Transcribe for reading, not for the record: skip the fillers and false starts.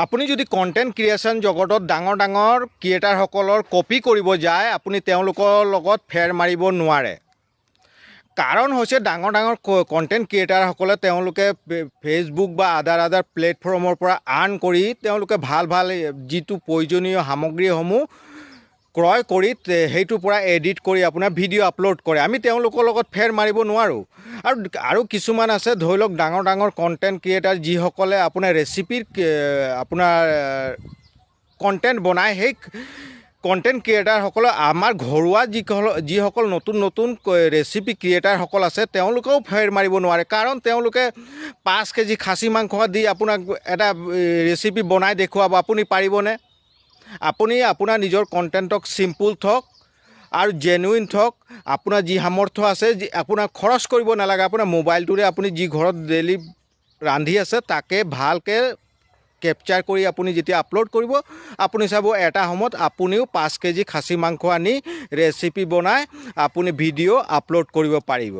আপুনি যদি content creation জগতত ডাঙৰ ক্ৰিয়েটাৰসকলৰ কপি কৰিব যায় আপুনি তেওঁলোকৰ লগত ফেৰ মাৰিব নোৱাৰে। কাৰণ হৈছে ডাঙৰ কণ্টেণ্ট ক্ৰিয়েটাৰসকলে তেওঁলোকে ফেচবুক বা আদাৰ প্লেটফৰ্মৰ পৰা আৰ্ণ কৰি তেওঁলোকে ভাল যিটো প্ৰয়োজনীয় সামগ্ৰীসমূহ ক্ৰয় কৰি সেইটোৰ পৰা এডিট কৰি আপোনাৰ ভিডিঅ' আপলোড কৰে। আমি তেওঁলোকৰ লগত ফেৰ মাৰিব নোৱাৰোঁ। আৰু কিছুমান আছে ধৰি লওক ডাঙৰ কণ্টেণ্ট ক্ৰিয়েটাৰ যিসকলে আপোনাৰ ৰেচিপিৰ আপোনাৰ কণ্টেণ্ট বনায়। সেই কণ্টেণ্ট ক্ৰিয়েটাৰসকলে আমাৰ ঘৰুৱা যিসকল নতুন ৰেচিপি ক্ৰিয়েটাৰসকল আছে তেওঁলোকেও ফেৰ মাৰিব নোৱাৰে। কাৰণ তেওঁলোকে 5 কেজি খাচী মাংস দি আপোনাক এটা ৰেচিপি বনাই দেখুৱাব। আপুনি পাৰিবনে? আপুনি আপোনাৰ নিজৰ কণ্টেণ্টক চিম্পুল থওক আৰু জেনুইন থওক। আপোনাৰ যি সামৰ্থ্য আছে আপোনাৰ খৰচ কৰিব নালাগে। আপোনাৰ মোবাইলটোৰে আপুনি যি ঘৰত ডেইলি ৰান্ধি আছে তাকে ভালকৈ কেপচাৰ কৰি আপুনি যেতিয়া আপলোড কৰিব আপুনি চাব এটা সময়ত আপুনিও 5 কেজি খাচী মাংস আনি ৰেচিপি বনাই আপুনি ভিডিঅ' আপলোড কৰিব পাৰিব।